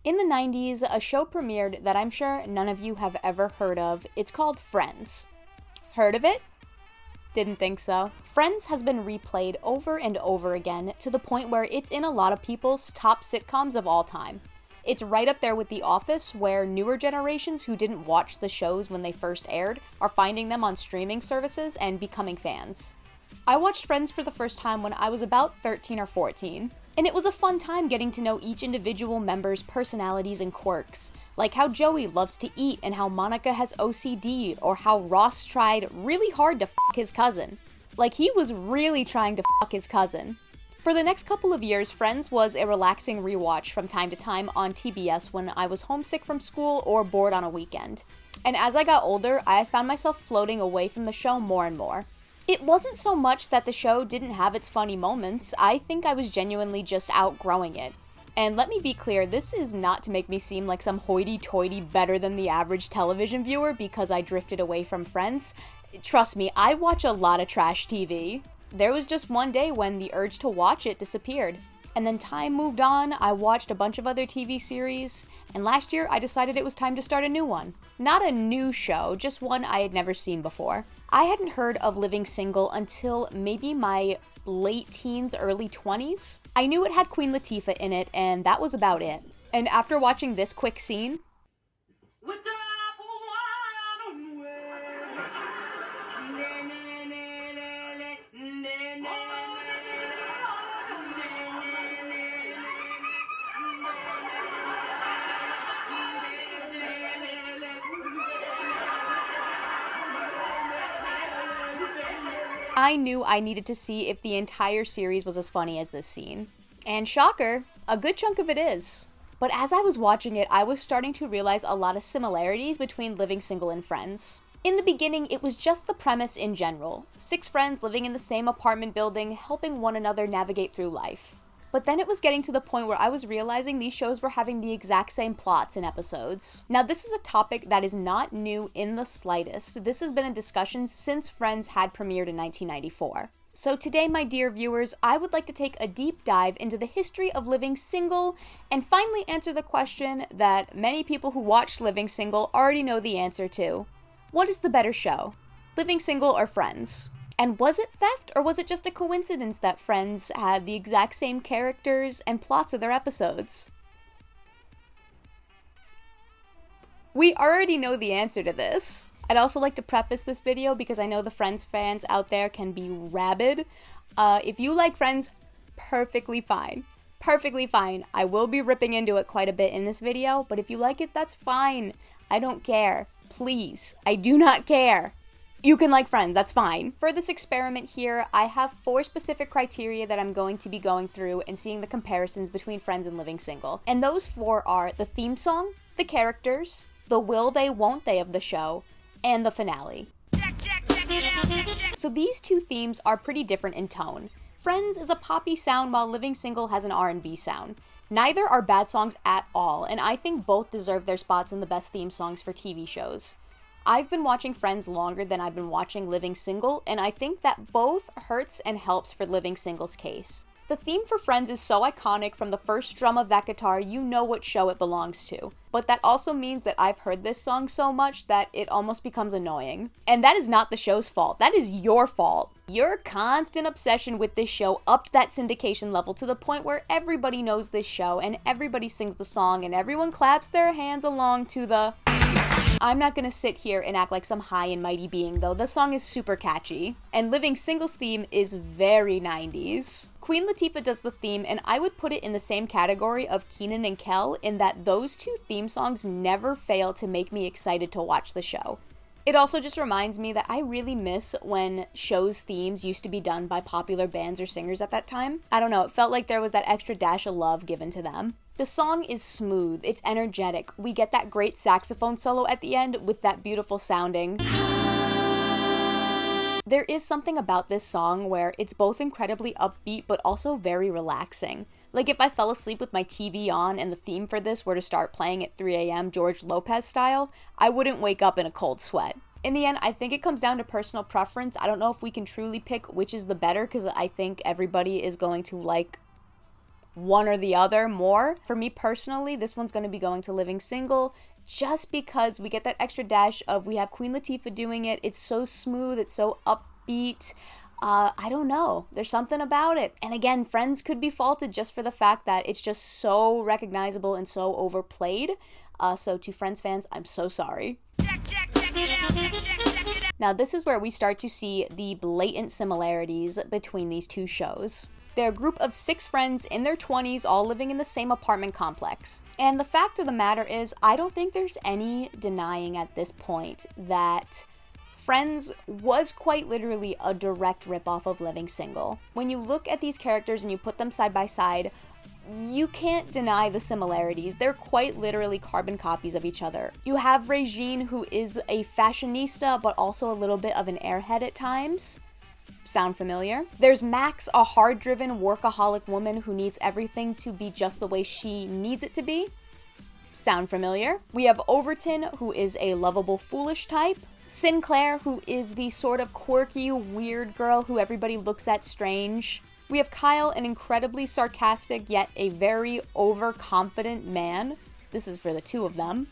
In the 90s, a show premiered that I'm sure none of you have ever heard of. It's called Friends. Heard of it? Didn't think so. Friends has been replayed over and over again to the point where it's in a lot of people's top sitcoms of all time. It's right up there with The Office, where newer generations who didn't watch the shows when they first aired are finding them on streaming services and becoming fans. I watched Friends for the first time when I was about 13 or 14. And it was a fun time getting to know each individual member's personalities and quirks, like how Joey loves to eat and how Monica has OCD, or how Ross tried really hard to fuck his cousin. Like, he was really trying to fuck his cousin. For the next couple of years, Friends was a relaxing rewatch from time to time on TBS when I was homesick from school or bored on a weekend. And as I got older, I found myself floating away from the show more and more. It wasn't so much that the show didn't have its funny moments, I think I was genuinely just outgrowing it. And let me be clear, this is not to make me seem like some hoity-toity better than the average television viewer because I drifted away from Friends. Trust me, I watch a lot of trash TV. There was just one day when the urge to watch it disappeared. And then time moved on, I watched a bunch of other TV series, and last year I decided it was time to start a new one. Not a new show, just one I had never seen before. I hadn't heard of Living Single until maybe my late teens, early 20s. I knew it had Queen Latifah in it, and that was about it. And after watching this quick scene, I knew I needed to see if the entire series was as funny as this scene. And shocker, a good chunk of it is. But as I was watching it, I was starting to realize a lot of similarities between Living Single and Friends. In the beginning, it was just the premise in general. 6 friends living in the same apartment building, helping one another navigate through life. But then it was getting to the point where I was realizing these shows were having the exact same plots and episodes. Now, this is a topic that is not new in the slightest. This has been a discussion since Friends had premiered in 1994. So today, my dear viewers, I would like to take a deep dive into the history of Living Single and finally answer the question that many people who watched Living Single already know the answer to. What is the better show? Living Single or Friends? And was it theft, or was it just a coincidence that Friends had the exact same characters and plots of their episodes? We already know the answer to this. I'd also like to preface this video because I know the Friends fans out there can be rabid. If you like Friends, perfectly fine. Perfectly fine. I will be ripping into it quite a bit in this video, but if you like it, that's fine. I don't care. Please, I do not care. You can like Friends, that's fine. For this experiment here, I have 4 specific criteria that I'm going to be going through and seeing the comparisons between Friends and Living Single. And those 4 are the theme song, the characters, the will they, won't they of the show, and the finale. So these 2 themes are pretty different in tone. Friends is a poppy sound while Living Single has an R&B sound. Neither are bad songs at all, and I think both deserve their spots in the best theme songs for TV shows. I've been watching Friends longer than I've been watching Living Single, and I think that both hurts and helps for Living Single's case. The theme for Friends is so iconic from the first strum of that guitar, you know what show it belongs to. But that also means that I've heard this song so much that it almost becomes annoying. And that is not the show's fault, that is your fault. Your constant obsession with this show upped that syndication level to the point where everybody knows this show and everybody sings the song and everyone claps their hands along to the... I'm not gonna sit here and act like some high and mighty being though, the song is super catchy. And Living Single's theme is very 90s. Queen Latifah does the theme, and I would put it in the same category of Kenan and Kel in that those 2 theme songs never fail to make me excited to watch the show. It also just reminds me that I really miss when shows' themes used to be done by popular bands or singers at that time. I don't know, it felt like there was that extra dash of love given to them. The song is smooth, it's energetic, we get that great saxophone solo at the end with that beautiful sounding. There is something about this song where it's both incredibly upbeat but also very relaxing. Like if I fell asleep with my TV on and the theme for this were to start playing at 3 a.m. George Lopez style, I wouldn't wake up in a cold sweat. In the end, I think it comes down to personal preference. I don't know if we can truly pick which is the better because I think everybody is going to like one or the other more. For me personally, this one's going to be going to Living Single, just because we get that extra dash of, we have Queen Latifah doing it. It's so smooth, it's so upbeat. I don't know. There's something about it. And again, Friends could be faulted just for the fact that it's just so recognizable and so overplayed. So to Friends fans, I'm so sorry. Now, this is where we start to see the blatant similarities between these two shows. They're a group of 6 friends in their 20s, all living in the same apartment complex. And the fact of the matter is, I don't think there's any denying at this point that Friends was quite literally a direct ripoff of Living Single. When you look at these characters and you put them side by side, you can't deny the similarities. They're quite literally carbon copies of each other. You have Regine, who is a fashionista, but also a little bit of an airhead at times. Sound familiar? There's Max, a hard-driven workaholic woman who needs everything to be just the way she needs it to be. Sound familiar? We have Overton, who is a lovable, foolish type. Sinclair, who is the sort of quirky, weird girl who everybody looks at strange. We have Kyle, an incredibly sarcastic yet a very overconfident man. This is for the 2 of them.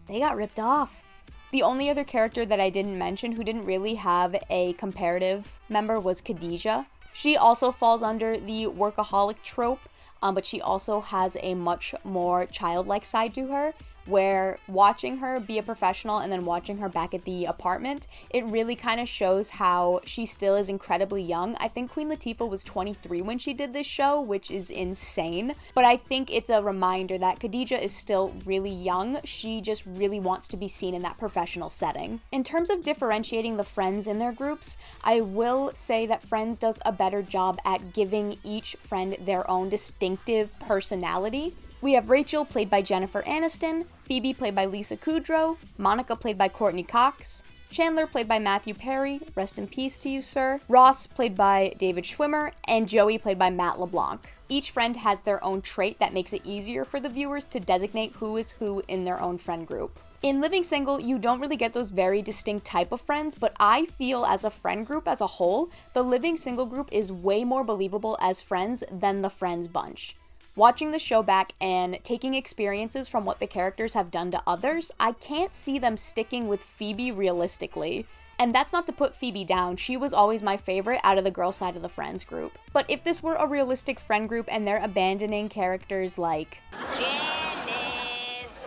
They got ripped off. The only other character that I didn't mention who didn't really have a comparative member was Khadijah. She also falls under the workaholic trope, but she also has a much more childlike side to her, where watching her be a professional and then watching her back at the apartment, it really kind of shows how she still is incredibly young. I think Queen Latifah was 23 when she did this show, which is insane. But I think it's a reminder that Khadijah is still really young. She just really wants to be seen in that professional setting. In terms of differentiating the friends in their groups, I will say that Friends does a better job at giving each friend their own distinctive personality. We have Rachel, played by Jennifer Aniston, Phoebe, played by Lisa Kudrow, Monica, played by Courtney Cox, Chandler, played by Matthew Perry, rest in peace to you, sir, Ross, played by David Schwimmer, and Joey, played by Matt LeBlanc. Each friend has their own trait that makes it easier for the viewers to designate who is who in their own friend group. In Living Single, you don't really get those very distinct type of friends, but I feel as a friend group as a whole, the Living Single group is way more believable as friends than the Friends bunch. Watching the show back and taking experiences from what the characters have done to others, I can't see them sticking with Phoebe realistically. And that's not to put Phoebe down, she was always my favorite out of the girl side of the Friends group. But if this were a realistic friend group and they're abandoning characters like Janice,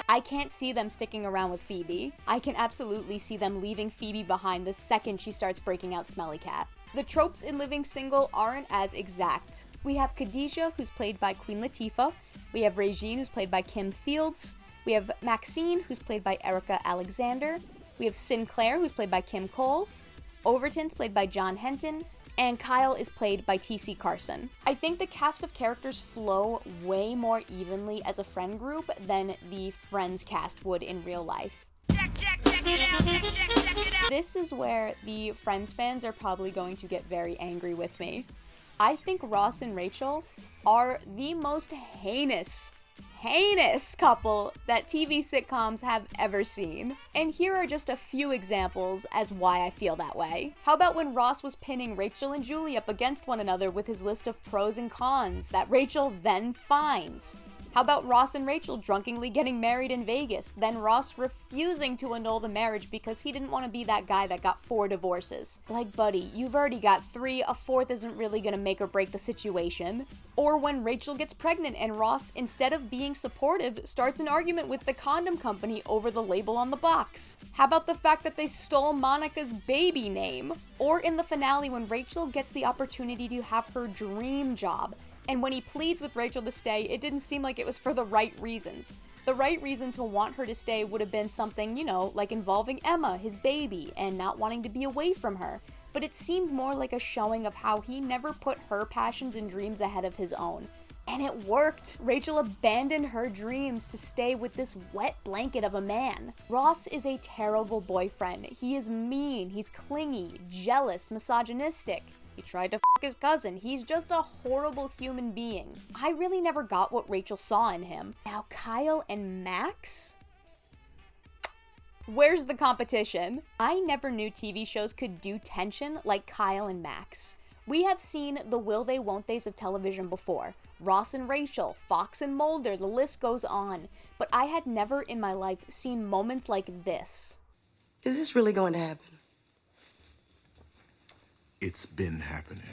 I can't see them sticking around with Phoebe. I can absolutely see them leaving Phoebe behind the second she starts breaking out Smelly Cat. The tropes in Living Single aren't as exact. We have Khadijah, who's played by Queen Latifah. We have Regine, who's played by Kim Fields. We have Maxine, who's played by Erica Alexander. We have Sinclair, who's played by Kim Coles. Overton's played by John Henton. And Kyle is played by T.C. Carson. I think the cast of characters flow way more evenly as a friend group than the Friends cast would in real life. This is where the Friends fans are probably going to get very angry with me. I think Ross and Rachel are the most heinous couple that TV sitcoms have ever seen. And here are just a few examples as why I feel that way. How about when Ross was pinning Rachel and Julie up against one another with his list of pros and cons that Rachel then finds? How about Ross and Rachel drunkenly getting married in Vegas, then Ross refusing to annul the marriage because he didn't want to be that guy that got 4 divorces? Like, buddy, you've already got 3, a 4th isn't really gonna make or break the situation. Or when Rachel gets pregnant and Ross, instead of being supportive, starts an argument with the condom company over the label on the box. How about the fact that they stole Monica's baby name? Or in the finale when Rachel gets the opportunity to have her dream job, and when he pleads with Rachel to stay, it didn't seem like it was for the right reasons. The right reason to want her to stay would have been something, like involving Emma, his baby, and not wanting to be away from her. But it seemed more like a showing of how he never put her passions and dreams ahead of his own. And it worked! Rachel abandoned her dreams to stay with this wet blanket of a man. Ross is a terrible boyfriend. He is mean, he's clingy, jealous, misogynistic. He tried to f*** his cousin. He's just a horrible human being. I really never got what Rachel saw in him. Now, Kyle and Max? Where's the competition? I never knew TV shows could do tension like Kyle and Max. We have seen the will they won't theys of television before. Ross and Rachel, Fox and Mulder, the list goes on. But I had never in my life seen moments like this. Is this really going to happen? It's been happening.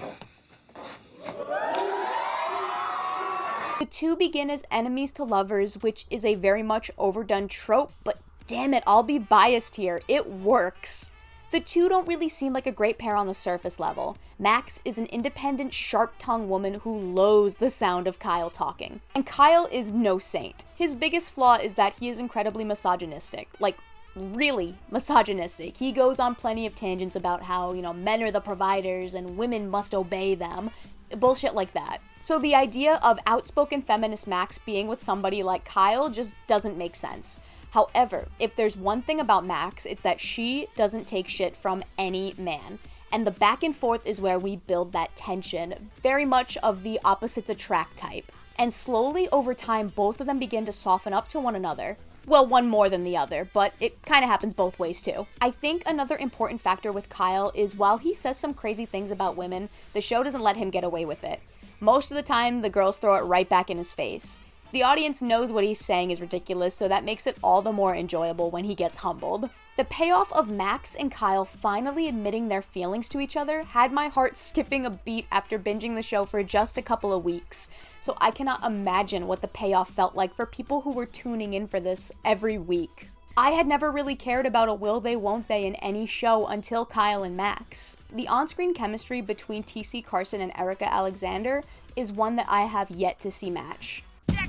The two begin as enemies to lovers, which is a very much overdone trope, but damn it, I'll be biased here. It works. The two don't really seem like a great pair on the surface level. Max is an independent, sharp-tongued woman who loathes the sound of Kyle talking. And Kyle is no saint. His biggest flaw is that he is incredibly misogynistic. Like, really misogynistic. He goes on plenty of tangents about how, men are the providers and women must obey them. Bullshit like that. So the idea of outspoken feminist Max being with somebody like Kyle just doesn't make sense. However, if there's one thing about Max, it's that she doesn't take shit from any man. And the back and forth is where we build that tension, very much of the opposites attract type. And slowly over time, both of them begin to soften up to one another. Well, one more than the other, but it kind of happens both ways too. I think another important factor with Kyle is while he says some crazy things about women, the show doesn't let him get away with it. Most of the time, the girls throw it right back in his face. The audience knows what he's saying is ridiculous, so that makes it all the more enjoyable when he gets humbled. The payoff of Max and Kyle finally admitting their feelings to each other had my heart skipping a beat after binging the show for just a couple of weeks, so I cannot imagine what the payoff felt like for people who were tuning in for this every week. I had never really cared about a will they won't they in any show until Kyle and Max. The on-screen chemistry between TC Carson and Erica Alexander is one that I have yet to see match.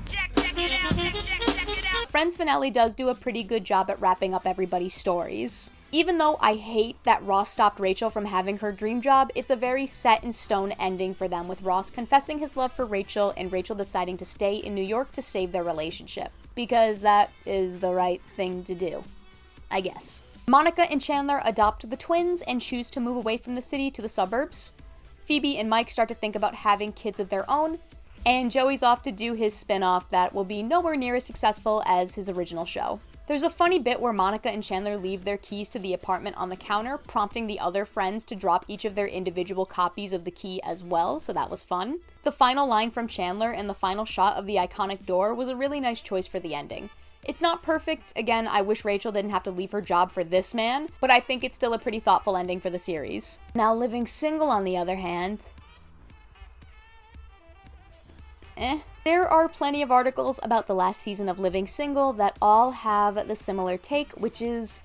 Check it out. Friends finale does do a pretty good job at wrapping up everybody's stories. Even though I hate that Ross stopped Rachel from having her dream job, it's a very set in stone ending for them, with Ross confessing his love for Rachel and Rachel deciding to stay in New York to save their relationship. Because that is the right thing to do, I guess. Monica and Chandler adopt the twins and choose to move away from the city to the suburbs. Phoebe and Mike start to think about having kids of their own, and Joey's off to do his spin-off that will be nowhere near as successful as his original show. There's a funny bit where Monica and Chandler leave their keys to the apartment on the counter, prompting the other friends to drop each of their individual copies of the key as well, so that was fun. The final line from Chandler and the final shot of the iconic door was a really nice choice for the ending. It's not perfect, again, I wish Rachel didn't have to leave her job for this man, but I think it's still a pretty thoughtful ending for the series. Now, Living Single, on the other hand, There are plenty of articles about the last season of Living Single that all have the similar take, which is,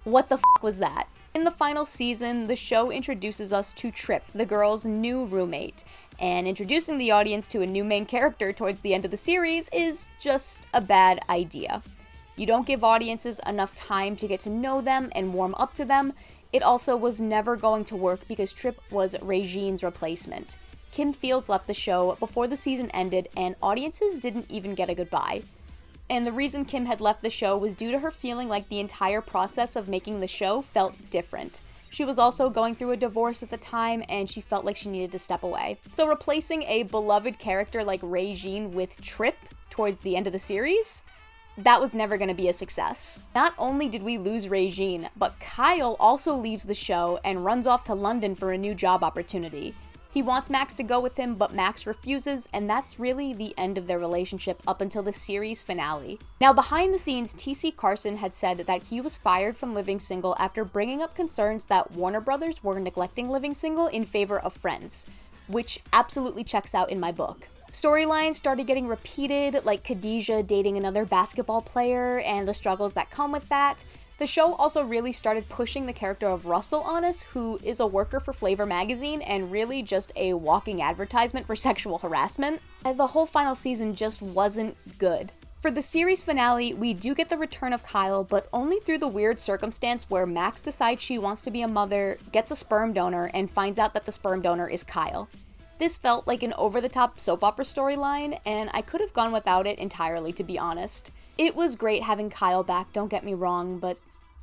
what the f*** was that? In the final season, the show introduces us to Trip, the girl's new roommate, and introducing the audience to a new main character towards the end of the series is just a bad idea. You don't give audiences enough time to get to know them and warm up to them. It also was never going to work because Trip was Regine's replacement. Kim Fields left the show before the season ended, and audiences didn't even get a goodbye. And the reason Kim had left the show was due to her feeling like the entire process of making the show felt different. She was also going through a divorce at the time, and she felt like she needed to step away. So replacing a beloved character like Regine with Trip towards the end of the series, that was never going to be a success. Not only did we lose Regine, but Kyle also leaves the show and runs off to London for a new job opportunity. He wants Max to go with him, but Max refuses, and that's really the end of their relationship up until the series finale. Now, behind the scenes, TC Carson had said that he was fired from Living Single after bringing up concerns that Warner Brothers were neglecting Living Single in favor of Friends, which absolutely checks out in my book. Storylines started getting repeated, like Khadijah dating another basketball player and the struggles that come with that. The show also really started pushing the character of Russell on us, who is a worker for Flavor magazine and really just a walking advertisement for sexual harassment. And the whole final season just wasn't good. For the series finale, we do get the return of Kyle, but only through the weird circumstance where Max decides she wants to be a mother, gets a sperm donor, and finds out that the sperm donor is Kyle. This felt like an over-the-top soap opera storyline, and I could have gone without it entirely, to be honest. It was great having Kyle back, don't get me wrong, but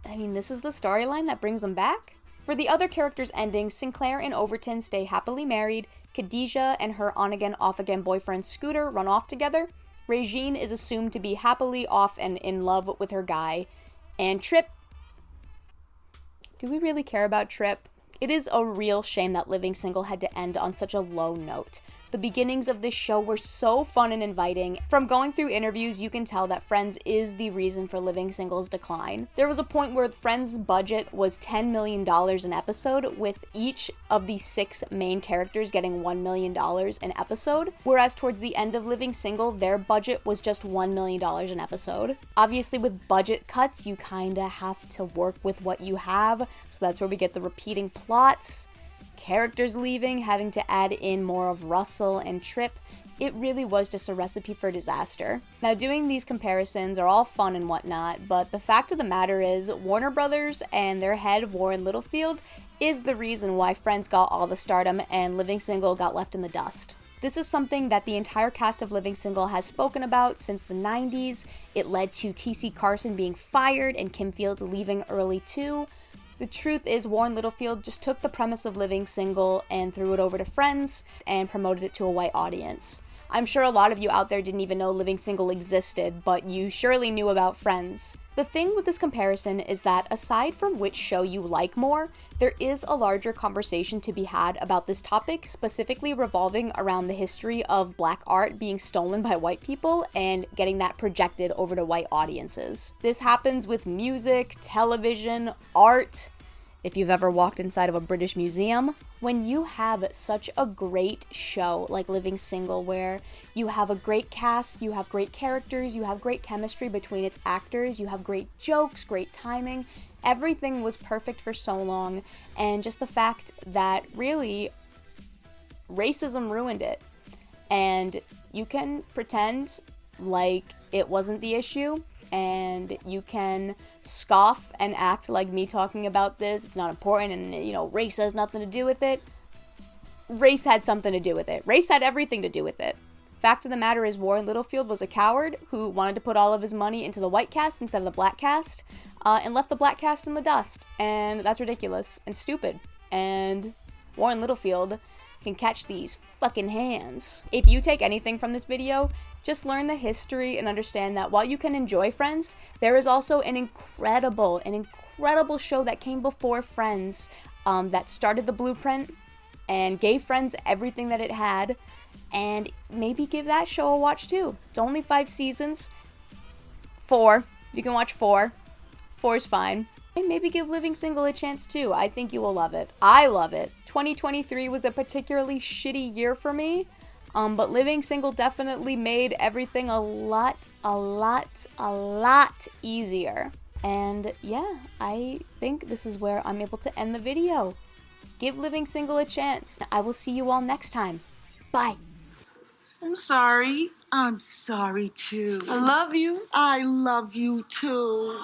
this is the storyline that brings them back? For the other characters' endings, Sinclair and Overton stay happily married, Khadijah and her on-again, off-again boyfriend Scooter run off together, Regine is assumed to be happily off and in love with her guy, And Trip. Do we really care about Trip? It is a real shame that Living Single had to end on such a low note. The beginnings of this show were so fun and inviting. From going through interviews, you can tell that Friends is the reason for Living Single's decline. There was a point where Friends' budget was $10 million an episode, with each of the 6 main characters getting $1 million an episode, whereas towards the end of Living Single, their budget was just $1 million an episode. Obviously, with budget cuts, you kinda have to work with what you have, so that's where we get the repeating plots, characters leaving, having to add in more of Russell and Trip. It really was just a recipe for disaster. Now, doing these comparisons are all fun and whatnot, but the fact of the matter is, Warner Brothers and their head, Warren Littlefield, is the reason why Friends got all the stardom and Living Single got left in the dust. This is something that the entire cast of Living Single has spoken about since the 90s. It led to T.C. Carson being fired and Kim Fields leaving early too. The truth is, Warren Littlefield just took the premise of Living Single and threw it over to Friends and promoted it to a white audience. I'm sure a lot of you out there didn't even know Living Single existed, but you surely knew about Friends. The thing with this comparison is that aside from which show you like more, there is a larger conversation to be had about this topic, specifically revolving around the history of black art being stolen by white people and getting that projected over to white audiences. This happens with music, television, art. If you've ever walked inside of a British museum, when you have such a great show like Living Single, where you have a great cast, you have great characters, you have great chemistry between its actors, you have great jokes, great timing, everything was perfect for so long, and just the fact that really racism ruined it. And you can pretend like it wasn't the issue, and you can scoff and act like me talking about this, it's not important, and race has nothing to do with it. Race had something to do with it. Race had everything to do with it. Fact of the matter is, Warren Littlefield was a coward who wanted to put all of his money into the white cast instead of the black cast, and left the black cast in the dust. And that's ridiculous and stupid. And Warren Littlefield can catch these fucking hands. If you take anything from this video, just learn the history and understand that while you can enjoy Friends, there is also an incredible show that came before Friends, that started the blueprint and gave Friends everything that it had, and maybe give that show a watch too. It's only 5 seasons. 4. You can watch 4. 4 is fine. And maybe give Living Single a chance too. I think you will love it. I love it. 2023 was a particularly shitty year for me, but Living Single definitely made everything a lot easier. And yeah, I think this is where I'm able to end the video. Give Living Single a chance. I will see you all next time. Bye. I'm sorry. I'm sorry too. I love you. I love you too.